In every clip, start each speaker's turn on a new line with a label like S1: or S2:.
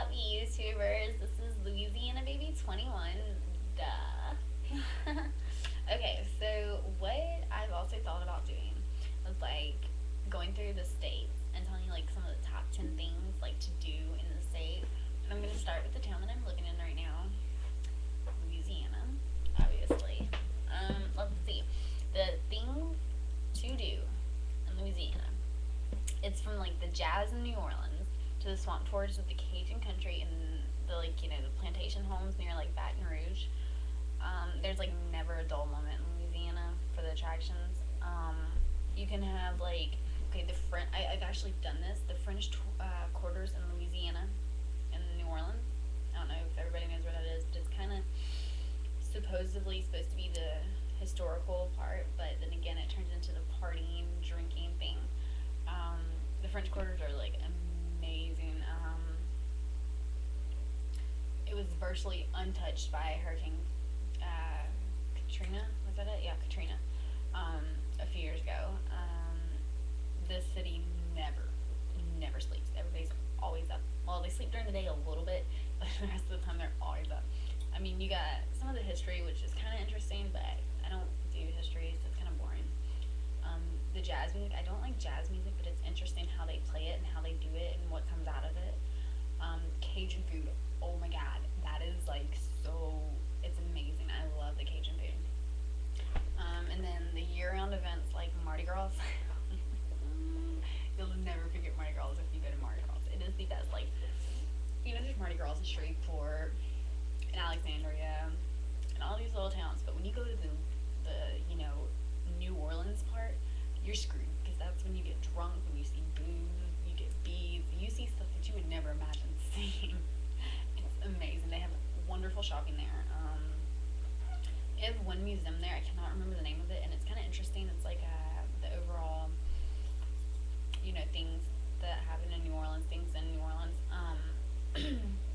S1: up, YouTubers? This is Louisiana Baby 21. Duh. Okay, so what I've also thought about doing was like going through the states and telling you like some of the top 10 things like to do in the state. And I'm gonna start with the town that I'm living in right now, Louisiana, obviously. Let's see. The things to do in Louisiana. It's from like the jazz in New Orleans to the swamp tours of the Cajun country and the like the plantation homes near like Baton Rouge. There's like never a dull moment in Louisiana for the attractions. You can have like the French. I've actually done this. The French quarters in Louisiana and New Orleans. I don't know if everybody knows where that is, but it's kind of supposedly supposed to be the historical part, but then again, it turns into the partying, drinking thing. The French quarters are like amazing. It was virtually untouched by Hurricane Katrina. Was that it? Yeah, Katrina. A few years ago. This city never sleeps. Everybody's always up. Well, they sleep during the day a little bit, but the rest of the time they're always up. I mean, you got some of the history, which is kind of interesting, but I don't do history, so it's kind of boring. The jazz music, I don't like jazz music, but it's interesting how they play it and how they do it and what comes out of it. Cajun food, oh my god, that is like it's amazing. I love the Cajun food. And then the year-round events like Mardi Gras. You'll never forget Mardi Gras if you go to Mardi Gras. It is the best. Like, there's Mardi Gras in Shreveport, in Alexandria, and all these little towns. But when you go to the New Orleans part, you're screwed because that's when you get drunk, when you see booze, you get beads, you see stuff that you would never imagine seeing. It's amazing. They have wonderful shopping there. They have one museum there. I cannot remember the name of it, and it's kind of interesting. It's like the overall, things that happen in New Orleans, things in New Orleans.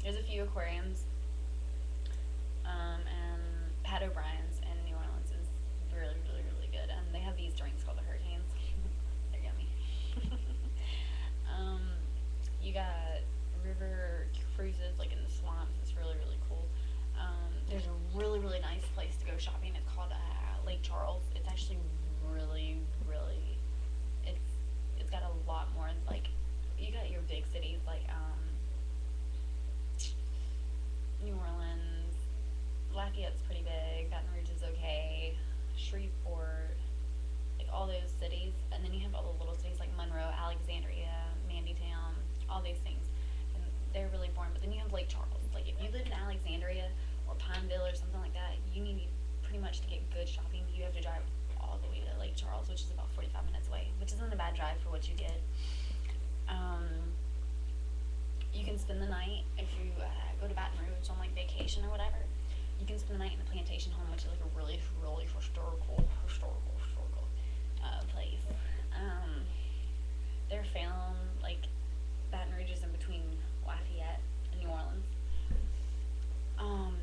S1: There's a few aquariums, and Pat O'Brien's in New Orleans is really, really, really good. They have these drinks called the Hurricanes. They're yummy. You got river cruises like in the swamps. It's really, really cool. There's a really, really nice place to go shopping. It's called Lake Charles. It's actually really, really. It's got a lot more like you got your big cities like New Orleans, Lafayette's pretty big. Baton Rouge is okay. Shreveport, like all those cities, and then you have all the little cities like Monroe, Alexandria, Mandytown, all these things, and they're really boring. But then you have Lake Charles. Like if you live in Alexandria or Pineville or something like that, you need pretty much to get good shopping. You have to drive all the way to Lake Charles, which is about 45 minutes away, which isn't a bad drive for what you get. You can spend the night if you go to Baton Rouge on like vacation or whatever. You can spend the night in the plantation home, which is like a really, really historical place. They're found like Baton Rouge is in between Lafayette and New Orleans.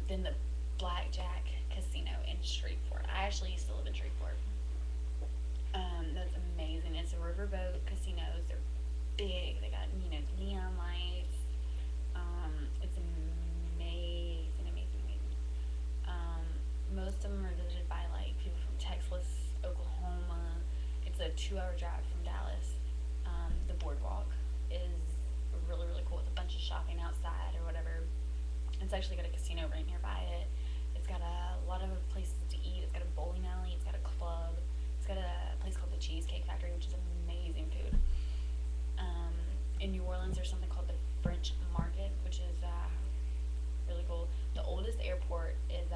S1: Then the Blackjack Casino in Shreveport. I actually used to live in Shreveport. That's amazing. It's a riverboat casinos. They're big. They got neon lights. It's amazing. Most of them are visited by like people from Texas, Oklahoma. It's a 2-hour drive from Dallas. The boardwalk is really, really cool with a bunch of shopping outside or whatever. It's actually got a casino right nearby it. It's got a lot of places to eat. It's got a bowling alley. It's got a club. It's got a place called the Cheesecake Factory, which is amazing food. In New Orleans, there's something called the French Market, which is really cool. The oldest airport is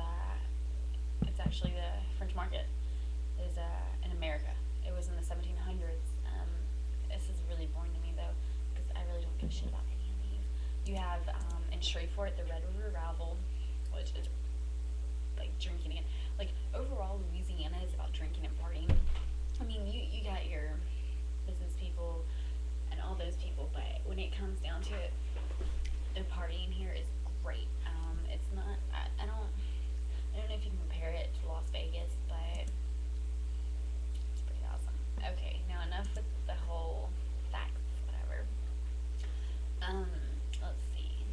S1: it's actually the French Market is in America. It was in the 1700s. This is really boring to me though, because I really don't give a shit about any of these. You have in Shreveport the Red River Revival, which is like drinking again. Like overall, Louisiana is about drinking and partying. I mean, you got your business people and all those people, but when it comes down to it, the partying here is great. It's not. I don't know if you can compare it to Las Vegas, but it's pretty awesome. Okay, now enough with the whole facts, whatever. Let's see.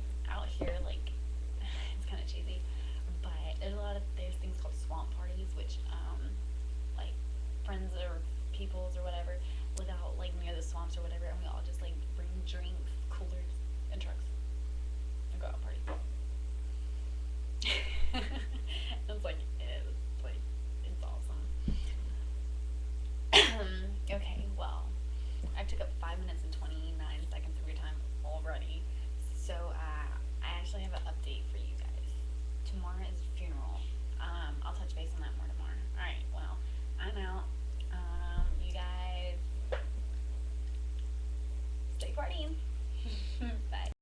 S1: or whatever, live out like near the swamps or whatever, and we all just like bring drinks, coolers, and trucks, and go out and party. It's like it's awesome. Okay, well, I took up 5 minutes and 29 seconds of your time already. So I actually have an update for you guys. Tomorrow is a funeral. I'll touch base on that more tomorrow. All right. Well, I'm out. You guys stay partying.